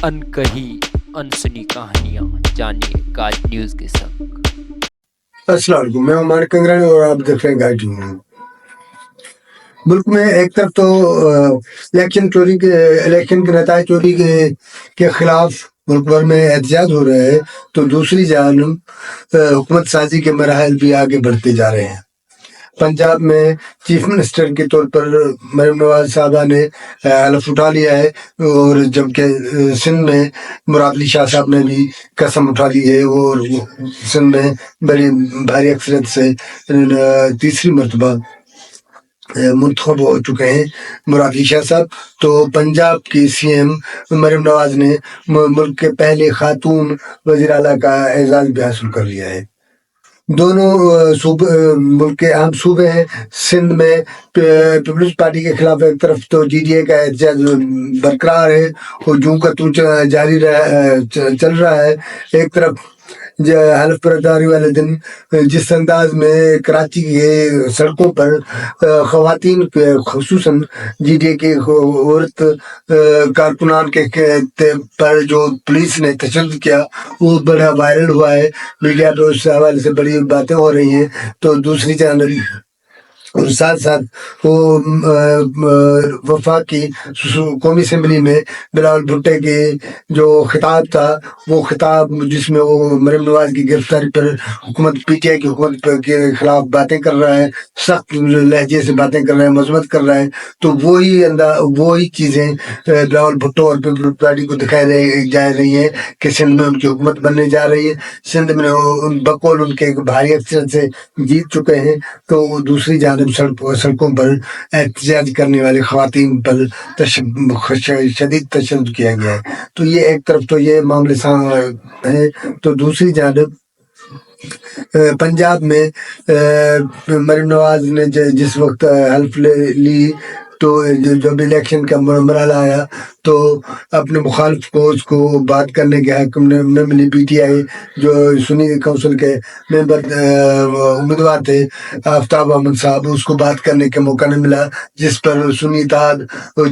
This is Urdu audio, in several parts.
ان کہی انسنی کہانیاں جانیے گاج نیوز کے ساتھ۔ السلام علیکم، میں عمر کنگرانی اور آپ دیکھ رہے ہیں گاج نیوز۔ ملک میں ایک طرف تو الیکشن کے نتائج چوری کے خلاف ملک بھر میں احتجاج ہو رہے ہیں، تو دوسری جانب حکومت سازی کے مراحل بھی آگے بڑھتے جا رہے ہیں۔ پنجاب میں چیف منسٹر کے طور پر مریم نواز صاحبہ نے حلف اٹھا لیا ہے، اور جبکہ سندھ میں مراد علی شاہ صاحب نے بھی قسم اٹھا لی ہے، اور سندھ میں بڑی بھاری اکثریت سے تیسری مرتبہ منتخب ہو چکے ہیں مراد علی شاہ صاحب۔ تو پنجاب کی سی ایم مریم نواز نے ملک کے پہلے خاتون وزیر اعلیٰ کا اعزاز بھی حاصل کر لیا ہے۔ دونوں ملک کے اہم صوبے ہیں۔ سندھ میں پیپلز پارٹی کے خلاف ایک طرف تو جی ڈی اے کا احتجاج برقرار ہے اور جوں کا توں جاری چل رہا ہے، ایک طرف حلف برداری والے دن جس انداز میں کراچی کے سڑکوں پر خواتین خصوصاً جی ڈی اے کے عورت کارکنان کے پر جو پولیس نے تشدد کیا، وہ بڑا وائرل ہوا ہے، میڈیا پہ اس حوالے سے بڑی باتیں ہو رہی ہیں۔ تو دوسری جانب اور ساتھ ساتھ وہ وفاق کی قومی اسمبلی میں بلاول بھٹو کے جو خطاب تھا، وہ خطاب جس میں وہ مریم نواز کی گرفتاری پر حکومت پی ٹی آئی کی حکومت کے خلاف باتیں کر رہا ہے، سخت لہجے سے باتیں کر رہا ہے، مذمت کر رہا ہے، تو وہی چیزیں بلاول بھٹو اور پیپلز پارٹی کو دکھائی جا رہی ہیں کہ سندھ میں ان کی حکومت بننے جا رہی ہے، سندھ میں بقول ان کے بھاری اکثریت سے جیت چکے ہیں۔ تو دوسری جانب سڑکوں پر احتجاج کرنے والے خواتین پر شدید تشدد کیا گیا ہے۔ تو یہ ایک طرف تو یہ معاملے ہے، تو دوسری جانب پنجاب میں مریم نواز نے جس وقت حلف لی، تو جب الیکشن کا مرحلہ آیا تو اپنے مخالف کو اس کو بات کرنے کے حق نہ ملی۔ پی ٹی آئی جو سنی کونسل کے ممبر امیدوار تھے آفتاب احمد صاحب، اس کو بات کرنے کا موقع نہیں ملا، جس پر سنی اتحاد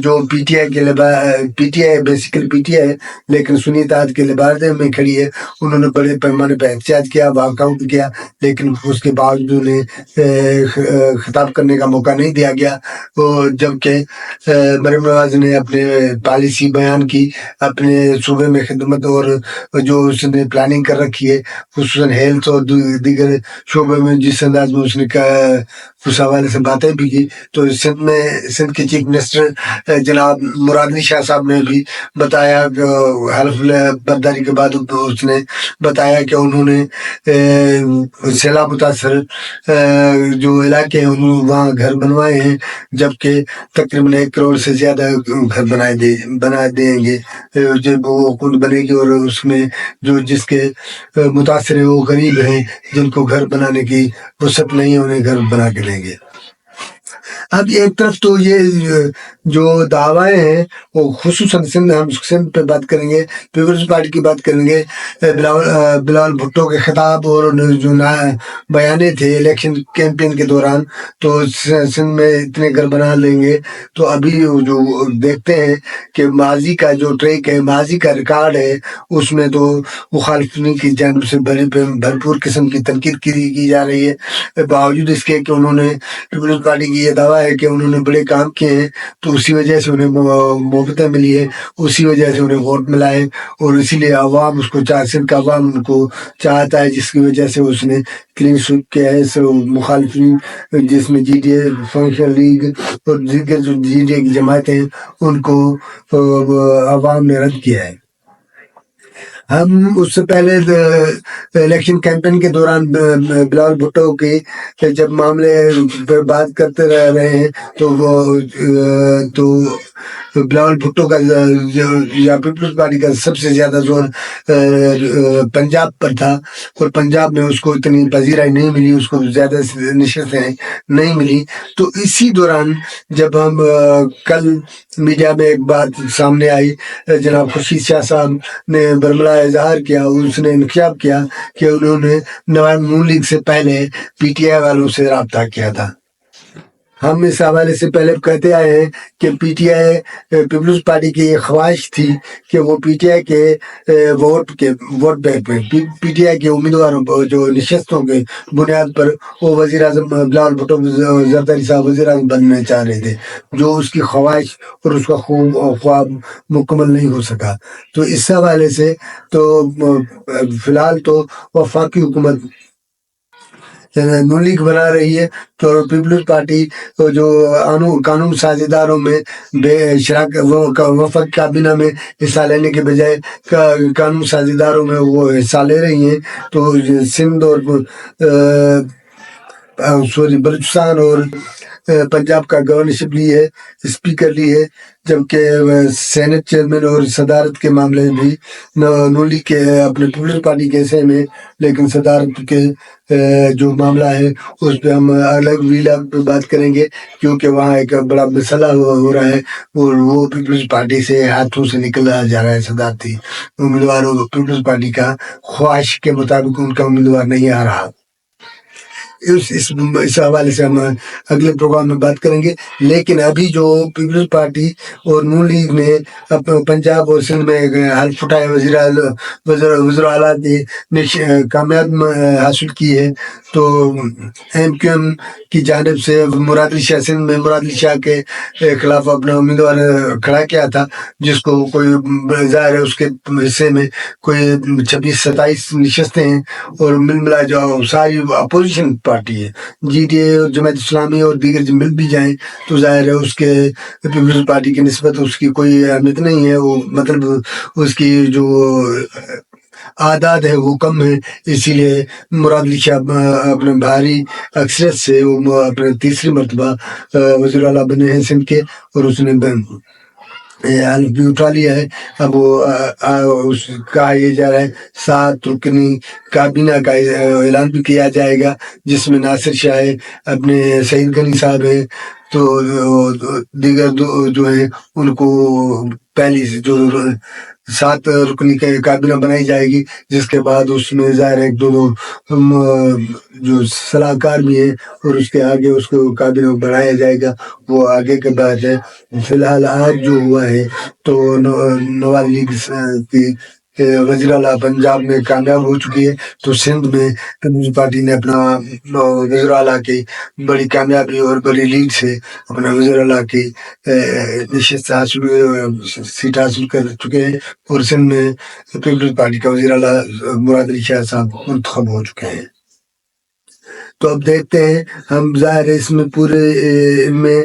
جو پی T I basically P T آئی لیکن سنی اتحاد کے لبادے میں کھڑی ہے، انہوں نے بڑے پیمانے پہ احتجاج کیا، واک آؤٹ کیا، لیکن اس کے باوجود انہیں خطاب کرنے کا موقع نہیں دیا گیا۔ جبکہ مریم نواز نے اپنے پالیسی بیان کی، اپنے صوبے میں خدمت اور جو اس نے پلاننگ کر رکھی ہے خصوصاً ہیلتھ اور دیگر شعبے میں، جس انداز میں اس نے اس حوالے سے باتیں بھی کی۔ تو سندھ کے چیف منسٹر جناب مراد علی شاہ صاحب نے بھی بتایا، حلف برداری کے بعد اس نے بتایا کہ انہوں نے سیلاب متاثر جو علاقے ہیں وہاں گھر بنوائے ہیں، جبکہ تقریباً 1 کروڑ سے زیادہ گھر بنا دیں گے جب وہ حکومت بنے گی، اور اس میں جو جس کے متاثر ہیں وہ غریب ہیں، جن کو گھر بنانے کی وسعت نہیں ہے، انہیں گھر بنا کے دیں گے۔ اب ایک طرف تو یہ جو دعوائیں ہیں وہ خصوصاً ہم سندھ پہ بات کریں گے، پیپلز پارٹی کی بات کریں گے، بلاول بھٹو کے خطاب اور جو بیانے تھے الیکشن کیمپین کے دوران، تو سندھ میں اتنے گھر بنا لیں گے۔ تو ابھی جو دیکھتے ہیں کہ ماضی کا جو ٹریک ہے، ماضی کا ریکارڈ ہے، اس میں تو مخالفین کی جانب سے بھرپور قسم کی تنقید کی جا رہی ہے، باوجود اس کے کہ انہوں نے پیپلز پارٹی کی یہ دعویٰ ہے کہ انہوں نے بڑے کام کیے ہیں، تو اسی وجہ سے انہیں محبتیں ملی ہے، اسی وجہ سے انہیں ووٹ ملا ہے، اور اسی لیے عوام اس کو سندھ کا عوام ان کو چاہتا ہے، جس کی وجہ سے اس نے کلین سویپ کیا ہے۔ مخالفین جس میں G D A function league اور دیگر جو جی ڈی اے کی جماعتیں ہیں، ان کو عوام نے رد کیا ہے۔ ہم اس سے پہلے الیکشن کیمپین کے دوران بلاول بھٹو کے جب معاملے پر بات کرتے رہے ہیں، تو بلاول بھٹو کا یا پیپلز پارٹی کا سب سے زیادہ زور پنجاب پر تھا، اور پنجاب میں اس کو اتنی پذیرائی نہیں ملی، اس کو زیادہ نشستیں نہیں ملی۔ تو اسی دوران جب ہم کل میڈیا میں ایک بات سامنے آئی، جناب خورشید شاہ صاحب نے برملا اظہار کیا، اس نے انکشاف کیا کہ انہوں نے نون لیگ سے پہلے پی ٹی آئی والوں سے رابطہ کیا تھا۔ ہم اس حوالے سے پہلے کہتے آئے ہیں کہ P T I Peoples Party کی یہ خواہش تھی کہ وہ پی ٹی آئی کے ووٹ بینک میں پی ٹی آئی کے امیدواروں جو نشستوں کے بنیاد پر وہ وزیر اعظم بلاول بھٹو زرداری صاحب وزیر اعظم بننا چاہ رہے تھے، جو اس کی خواہش اور اس کا خواب مکمل نہیں ہو سکا۔ تو اس حوالے سے تو فی الحال تو وفاقی حکومت نون لیگ بنا رہی ہے، تو پیپلز پارٹی جو قانون سازیداروں میں وفاق کابینہ میں حصہ لینے کے بجائے قانون سازیداروں میں وہ حصہ لے رہی ہیں۔ تو سندھ اور بلوچستان اور پنجاب کا گورنرشپ لی ہے، اسپیکر لی ہے، جبکہ سینٹ چیئرمین اور صدارت کے معاملے میں بھی نون لیگ کے اپنے پیپلز پارٹی کے حصے میں، لیکن صدارت کے جو معاملہ ہے اس پہ ہم الگ ویلاگ پہ بات کریں گے، کیونکہ وہاں ایک بڑا مسئلہ ہو رہا ہے اور وہ پیپلز پارٹی سے ہاتھوں سے نکلا جا رہا ہے۔ صدارتی امیدواروں پیپلز پارٹی کا خواہش کے مطابق ان کا امیدوار نہیں آ رہا۔ اس حوالے سے ہم اگلے پروگرام میں بات کریں گے، لیکن ابھی جو پیپلز پارٹی اور نون لیگ نے پنجاب اور سندھ میں حلف اٹھائے، وزیر اعلیٰ نے کامیابی حاصل کی ہے، تو ایم کیو ایم کی جانب سے مراد علی شاہ سندھ میں مراد علی شاہ کے خلاف اپنا امیدوار کھڑا کیا تھا، جس کو کوئی ظاہر ہے اس کے حصے میں کوئی 26-27 نشستیں ہیں، اور مل ملا جو ساری اپوزیشن پارٹی ہے، جی ڈی اے اور جماعت اسلامی اور دیگر جو مل بھی جائیں تو ظاہر ہے اس کے پیپلز پارٹی کی نسبت اس کی کوئی اہمیت نہیں ہے، وہ مطلب اس کی جو آداد ہے وہ کم ہے، اسی لیے مراد علی شاہ اپنے بھاری اکثریت سے وہ اپنے تیسری مرتبہ وزیر اعلیٰ بنے ہیں سندھ کے، اور اس نے حلف بھی اٹھا لیا ہے۔ اب وہ کہا یہ جا رہا ہے 7 رکنی کابینہ کا اعلان بھی کیا جائے گا، جس میں ناصر شاہ ہے، اپنے سعید غنی صاحب ہیں، تو دیگر جو ہیں ان کو پہلی جو 7 رکنی کابینہ بنائی جائے گی، جس کے بعد اس میں ظاہر ہے 2 جو صلاح کار بھی ہیں، اور اس کے آگے اس کو کابینہ بنایا جائے گا، وہ آگے کے بعد ہے۔ فی الحال آج جو ہوا ہے تو نواز لیگ کی وزیر اعلیٰ پنجاب میں کامیاب ہو چکی ہے، تو سندھ میں پیپلز پارٹی نے اپنا وزیر اعلیٰ کی بڑی کامیابی اور بڑی لیڈ سے اپنا وزیر اعلیٰ کی سیٹ حاصل کر چکے ہیں، اور سندھ میں پیپلز پارٹی کا وزیر اعلیٰ مراد علی شاہ صاحب منتخب ہو چکے ہیں۔ تو اب دیکھتے ہیں ہم، ظاہر ہے اس میں پورے میں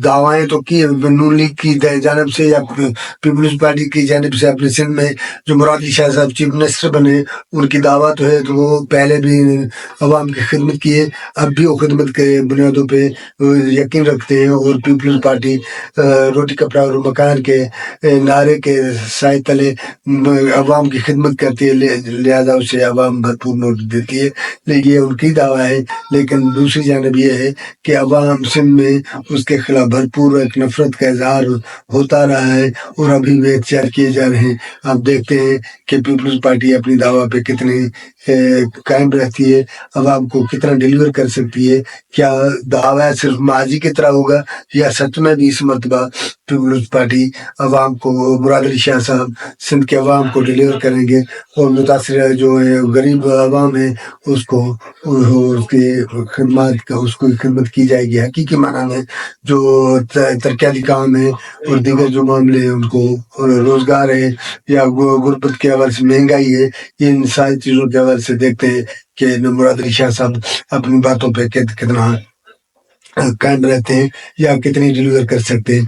دعوائیں تو کی نون لیگ کی جانب سے یا پیپلز پارٹی کی جانب سے، اپنے سندھ میں جو مراد علی شاہ صاحب چیف منسٹر بنے ان کی دعویٰ تو ہے، تو وہ پہلے بھی عوام کی خدمت کی ہے، اب بھی وہ خدمت کے بنیادوں پہ یقین رکھتے ہیں، اور پیپلز پارٹی روٹی کپڑا اور مکان کے نعرے کے سائے تلے عوام کی خدمت کرتی ہے، لہذا اسے عوام بھرپور ووٹ دیتی ہے، لیکن یہ ان کی دعویٰ ہے۔ لیکن دوسری جانب یہ ہے کہ عوام سندھ میں اس کے خلاف بھرپور ایک نفرت کا اظہار ہوتا رہا ہے، اور ابھی بھی احتجاج کیے جا رہے ہیں۔ آپ دیکھتے ہیں کہ پیپلز پارٹی اپنی دعویٰ پہ کتنی قائم رہتی ہے، عوام کو کتنا ڈیلیور کر سکتی ہے، کیا دعویٰ صرف ماضی کی طرح ہوگا یا سچ میں بھی اس مرتبہ پیپلز پارٹی عوام کو، مراد علی شاہ صاحب سندھ کے عوام کو ڈیلیور کریں گے، اور متاثرہ جو ہے غریب عوام ہے اس کو اس کی خدمت کی جائے گی، حقیقی معنی میں جو ترقیاتی کام ہے اور دیگر جو معاملے ہیں ان کو، روزگار ہے یا غربت کے حوالے سے مہنگائی ہے، ان ساری چیزوں کے حوالے سے دیکھتے ہیں کہ مراد علی شاہ صاحب اپنی باتوں پہ کتنا قائم رہتے ہیں یا کتنی ڈیلیور کر سکتے ہیں۔